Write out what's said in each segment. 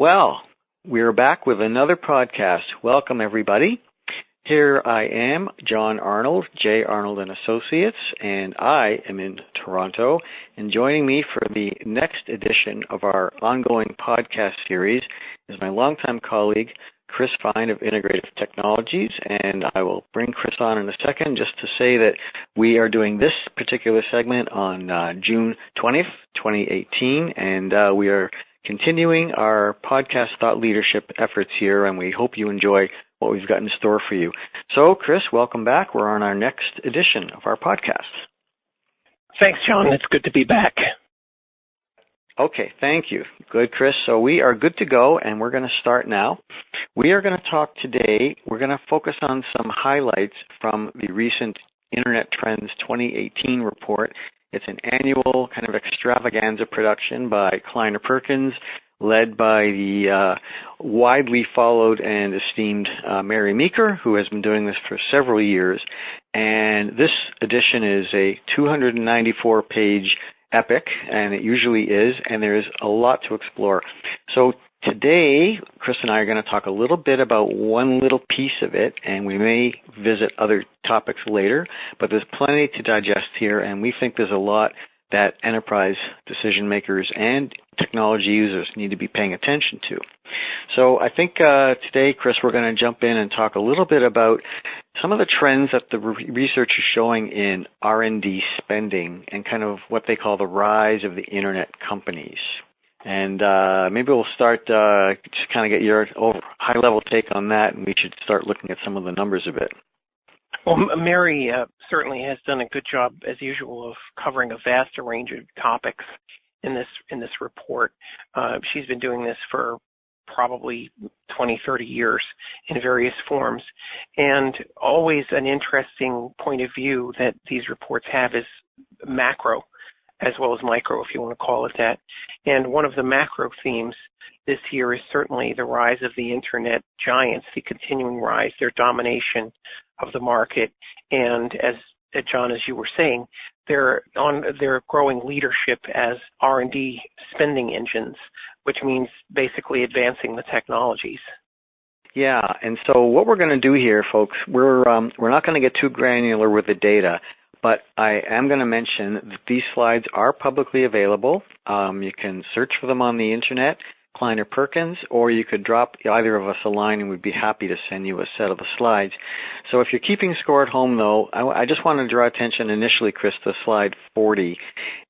Well, we're back with another podcast. Welcome, everybody. Here I am, John Arnold, J. Arnold and Associates, and I am in Toronto. And joining me for the next edition of our ongoing podcast series is my longtime colleague, Chris Fine of Integrative Technologies, and I will bring Chris on in a second just to say that we are doing this particular segment on June 20th, 2018, and we are continuing our podcast thought leadership efforts here, and we hope you enjoy what we've got in store for you. So, Chris, welcome back. We're on our next edition of our podcast. Thanks, John. It's good to be back. Okay, thank you. Good, Chris. So we are good to go, and we're going to start now. We are going to talk today, we're going to focus on some highlights from the recent Internet Trends 2018 report. It's an annual kind of extravaganza production by Kleiner Perkins, led by the widely followed and esteemed Mary Meeker, who has been doing this for several years. And this edition is a 294-page epic, and it usually is, and there's a lot to explore. So today, Chris and I are going to talk a little bit about one little piece of it, and we may visit other topics later, but there's plenty to digest here, and we think there's a lot that enterprise decision makers and technology users need to be paying attention to. So I think today, Chris, we're going to jump in and talk a little bit about some of the trends that the research is showing in R&D spending and kind of what they call the rise of the Internet companies. And maybe we'll start, just kind of get your high-level take on that, and we should start looking at some of the numbers a bit. Well, Mary certainly has done a good job, as usual, of covering a vast range of topics in this report. She's been doing this for probably 20, 30 years in various forms. And always an interesting point of view that these reports have is macro, as well as micro, if you want to call it that. And one of the macro themes this year is certainly the rise of the Internet giants, the continuing rise, their domination of the market. And as John, as you were saying, their growing leadership as R&D spending engines, which means basically advancing the technologies. Yeah, and so what we're going to do here, folks, we're not going to get too granular with the data, but I am going to mention that these slides are publicly available. You can search for them on the internet, Kleiner Perkins, or you could drop either of us a line and we'd be happy to send you a set of the slides. So if you're keeping score at home, though, I just want to draw attention initially, Chris, to slide 40.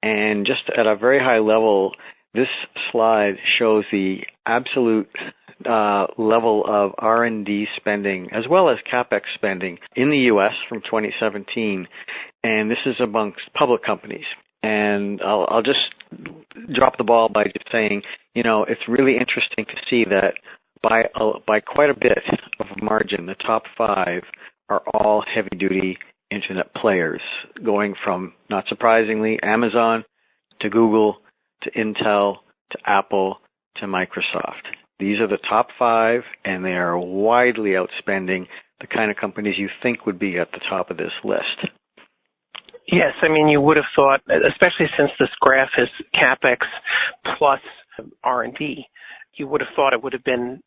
And just at a very high level, this slide shows the absolute level of R&D spending as well as CapEx spending in the U.S. from 2017, and this is amongst public companies. And I'll just drop the ball by just saying, you know, it's really interesting to see that by quite a bit of margin, the top 5 are all heavy-duty internet players, going from, not surprisingly, Amazon to Google to Intel to Apple to Microsoft. These are the top 5, and they are widely outspending the kind of companies you think would be at the top of this list. Yes, I mean, you would have thought, especially since this graph is CapEx plus R&D, you would have thought it would have been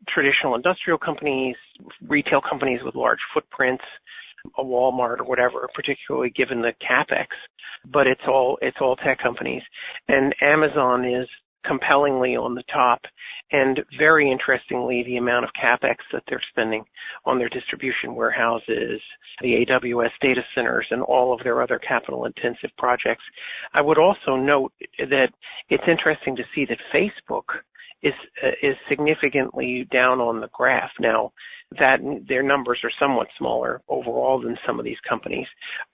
traditional industrial companies, retail companies with large footprints, a Walmart or whatever, particularly given the CapEx. But it's all tech companies. And Amazon is compellingly on the top, and very interestingly, the amount of CapEx that they're spending on their distribution warehouses, the AWS data centers, and all of their other capital-intensive projects. I would also note that it's interesting to see that Facebook is significantly down on the graph. Now, that their numbers are somewhat smaller overall than some of these companies,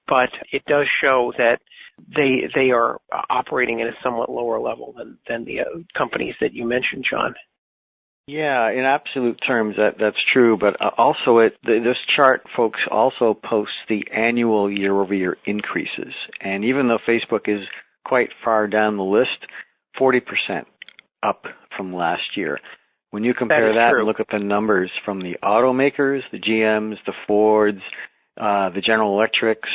but it does show that they are operating at a somewhat lower level than the companies that you mentioned, John. Yeah, in absolute terms, that's true. But also, this chart, folks, also posts the annual year-over-year increases. And even though Facebook is quite far down the list, 40% up from last year. When you compare that and look at the numbers from the automakers, the GMs, the Fords, the General Electrics,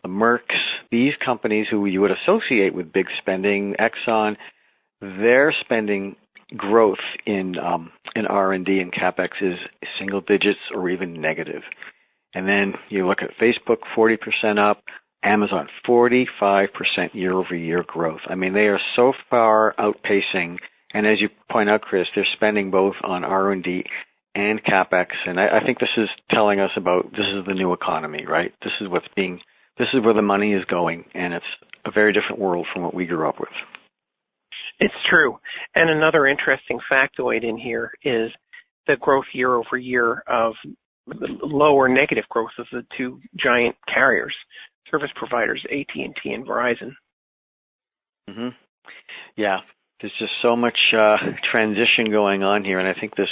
the Mercs, these companies who you would associate with big spending, Exxon, their spending growth in R&D and CapEx is single digits or even negative. And then you look at Facebook, 40% up, Amazon, 45% year-over-year growth. I mean, they are so far outpacing, and as you point out, Chris, they're spending both on R&D and CapEx, and I think this is telling us about this is the new economy, right? This is where the money is going, and it's a very different world from what we grew up with. It's true. And another interesting factoid in here is the growth year over year of lower negative growth of the two giant carriers, service providers, AT&T and Verizon. Mm-hmm. Yeah, there's just so much transition going on here, and I think this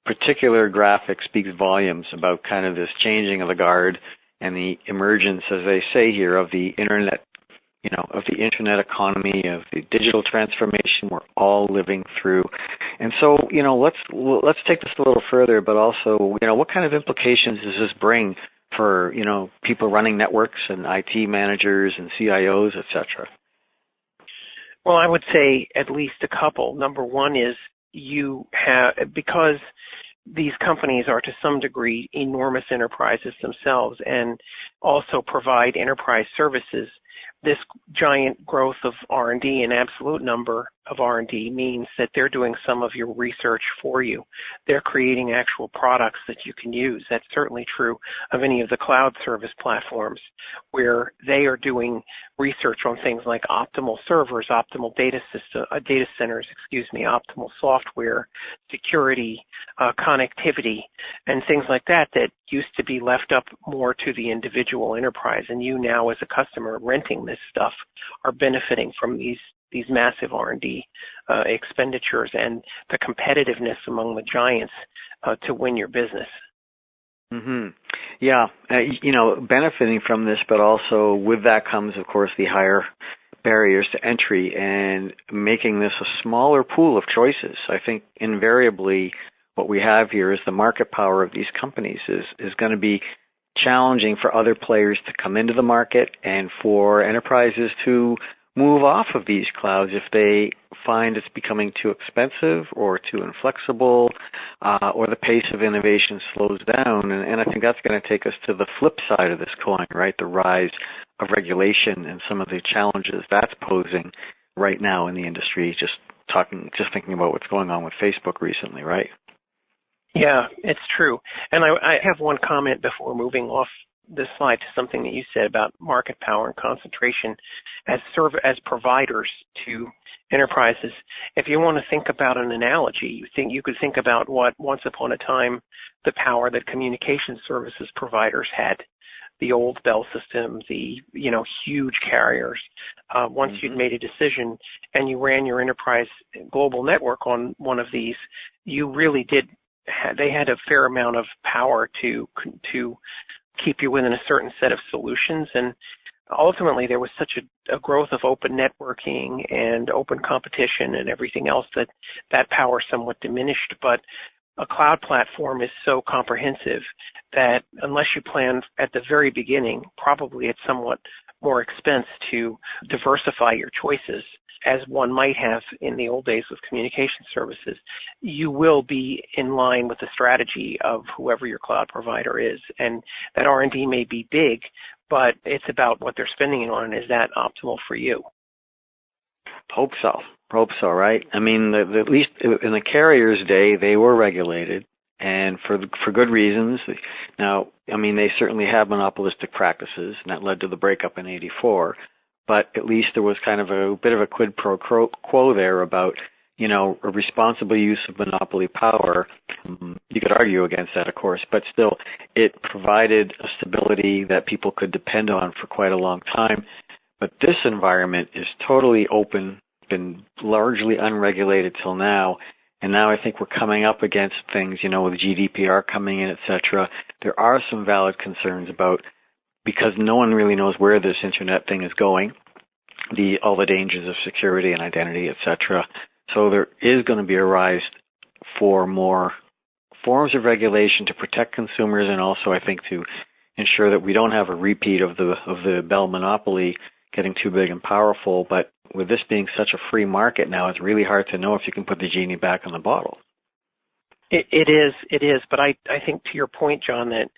particular graphic speaks volumes about kind of this changing of the guard and the emergence, as they say here, of the internet, of the internet economy, of the digital transformation we're all living through. And so, let's take this a little further, but also, what kind of implications does this bring for, people running networks and IT managers and CIOs, et cetera? Well, I would say at least a couple. Number one is because these companies are to some degree enormous enterprises themselves and also provide enterprise services, this giant growth of R&D, an absolute number of R&D, means that they're doing some of your research for you. They're creating actual products that you can use. That's certainly true of any of the cloud service platforms where they are doing research on things like optimal servers, optimal data centers, optimal software, security, connectivity, and things like that used to be left up more to the individual enterprise. And you now, as a customer renting this stuff, are benefiting from these massive R&D expenditures and the competitiveness among the giants to win your business. Mm-hmm. Yeah, benefiting from this, but also with that comes, of course, the higher barriers to entry and making this a smaller pool of choices. I think invariably what we have here is the market power of these companies is going to be challenging for other players to come into the market and for enterprises to move off of these clouds if they find it's becoming too expensive or too inflexible or the pace of innovation slows down. And I think that's going to take us to the flip side of this coin, right? The rise of regulation and some of the challenges that's posing right now in the industry, just thinking about what's going on with Facebook recently, right? Yeah, it's true. And I have one comment before moving off this slide to something that you said about market power and concentration as providers to enterprises. If you want to think about an analogy, you could think about what once upon a time the power that communication services providers had, the old Bell system, the huge carriers. Once you'd made a decision and you ran your enterprise global network on one of these, you really did. They had a fair amount of power to keep you within a certain set of solutions, and ultimately there was such a growth of open networking and open competition and everything else that power somewhat diminished. But a cloud platform is so comprehensive that unless you plan at the very beginning, probably it's somewhat more expense to diversify your choices, as one might have in the old days with communication services. You will be in line with the strategy of whoever your cloud provider is. And that R&D may be big, but it's about what they're spending it on. Is that optimal for you? Hope so, right? I mean, at least in the carrier's day, they were regulated, and for good reasons. Now, I mean, they certainly have monopolistic practices, and that led to the breakup in '84. But at least there was kind of a bit of a quid pro quo there about, a responsible use of monopoly power. You could argue against that, of course, but still, it provided a stability that people could depend on for quite a long time. But this environment is totally open, been largely unregulated till now, and now I think we're coming up against things, with GDPR coming in, et cetera. There are some valid concerns about, because no one really knows where this internet thing is going, all the dangers of security and identity, et cetera. So there is going to be a rise for more forms of regulation to protect consumers, and also I think to ensure that we don't have a repeat of the Bell monopoly getting too big and powerful. But with this being such a free market now, it's really hard to know if you can put the genie back in the bottle. It is. But I think to your point, John, that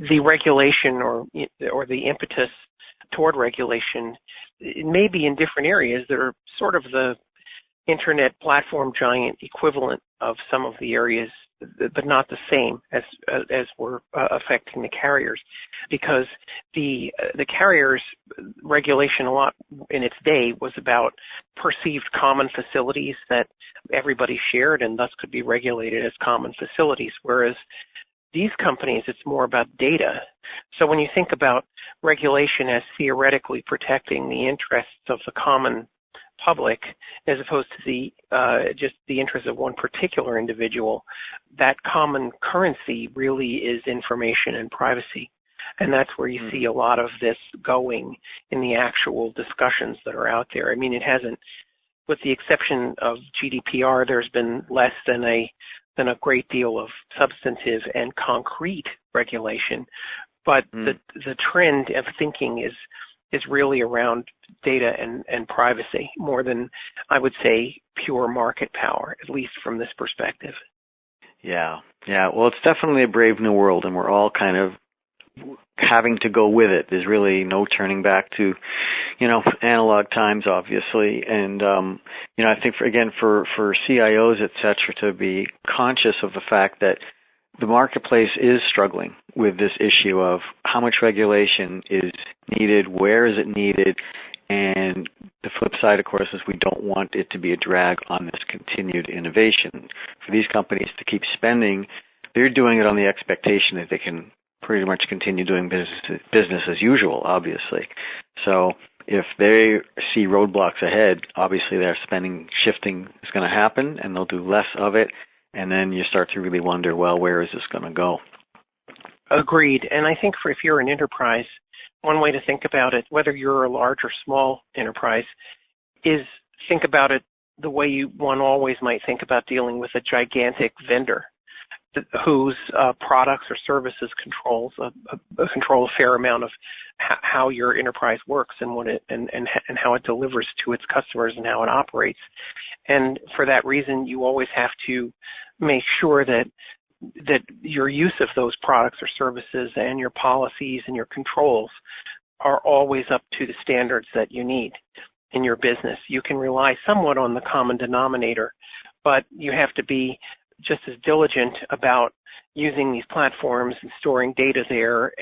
the regulation or the impetus toward regulation, it may be in different areas that are sort of the internet platform giant equivalent of some of the areas, but not the same as were affecting the carriers, because the carriers regulation a lot in its day was about perceived common facilities that everybody shared and thus could be regulated as common facilities, whereas these companies, it's more about data. So when you think about regulation as theoretically protecting the interests of the common public as opposed to the just the interests of one particular individual, that common currency really is information and privacy. And that's where you see a lot of this going in the actual discussions that are out there. I mean, it hasn't, with the exception of GDPR, there's been less than a great deal of substantive and concrete regulation. But the trend of thinking is really around data and privacy more than, I would say, pure market power, at least from this perspective. Yeah. Well, it's definitely a brave new world, and we're all kind of having to go with it. There's really no turning back to, analog times, obviously. And, I think, for CIOs, et cetera, to be conscious of the fact that the marketplace is struggling with this issue of how much regulation is needed, where is it needed, and the flip side, of course, is we don't want it to be a drag on this continued innovation. For these companies to keep spending, they're doing it on the expectation that they can pretty much continue doing business as usual, obviously. So if they see roadblocks ahead, obviously their spending shifting is going to happen, and they'll do less of it. And then you start to really wonder, well, where is this going to go? Agreed. And I think if you're an enterprise, one way to think about it, whether you're a large or small enterprise, is think about it the way one always might think about dealing with a gigantic vendor whose products or services control a fair amount of how your enterprise works and what it and how it delivers to its customers and how it operates. And for that reason, you always have to make sure that your use of those products or services and your policies and your controls are always up to the standards that you need in your business. You can rely somewhat on the common denominator, but you have to be just as diligent about using these platforms and storing data there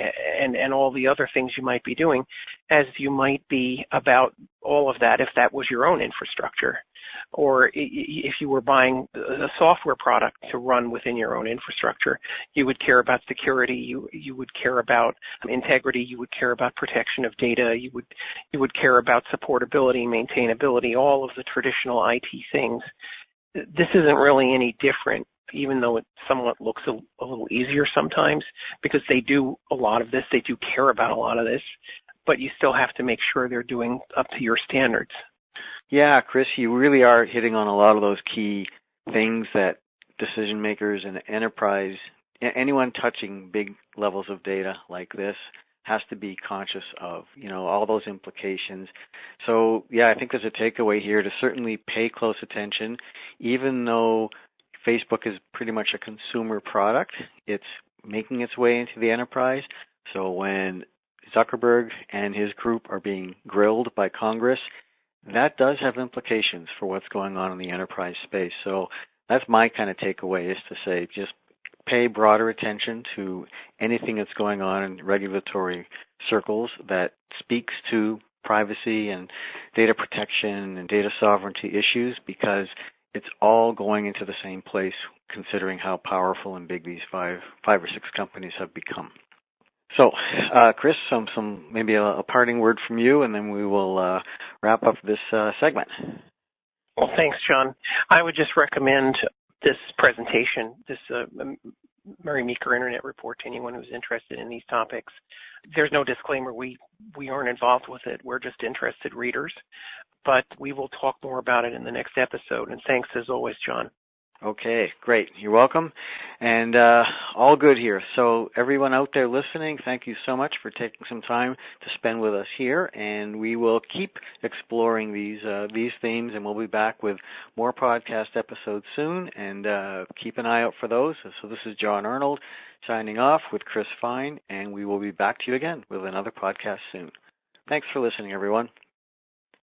and all the other things you might be doing as you might be about all of that if that was your own infrastructure. Or if you were buying a software product to run within your own infrastructure, you would care about security, you would care about integrity, you would care about protection of data, you would care about supportability, maintainability, all of the traditional IT things. This isn't really any different, even though it somewhat looks a little easier sometimes, because they do a lot of this, they do care about a lot of this, but you still have to make sure they're doing up to your standards. Yeah, Chris, you really are hitting on a lot of those key things that decision makers and enterprise, anyone touching big levels of data like this has to be conscious of, all those implications. So, yeah, I think there's a takeaway here to certainly pay close attention. Even though Facebook is pretty much a consumer product, it's making its way into the enterprise. So when Zuckerberg and his group are being grilled by Congress, that does have implications for what's going on in the enterprise space. So that's my kind of takeaway, is to say just pay broader attention to anything that's going on in regulatory circles that speaks to privacy and data protection and data sovereignty issues, because it's all going into the same place, considering how powerful and big these five or six companies have become. So, Chris, some maybe a parting word from you, and then we will wrap up this segment. Well, thanks, John. I would just recommend this presentation, this Mary Meeker Internet Report, to anyone who's interested in these topics. There's no disclaimer. We aren't involved with it. We're just interested readers. But we will talk more about it in the next episode. And thanks, as always, John. Okay, great. You're welcome. And all good here. So everyone out there listening, thank you so much for taking some time to spend with us here. And we will keep exploring these themes, and we'll be back with more podcast episodes soon. And keep an eye out for those. So this is John Arnold signing off with Chris Fine, and we will be back to you again with another podcast soon. Thanks for listening, everyone.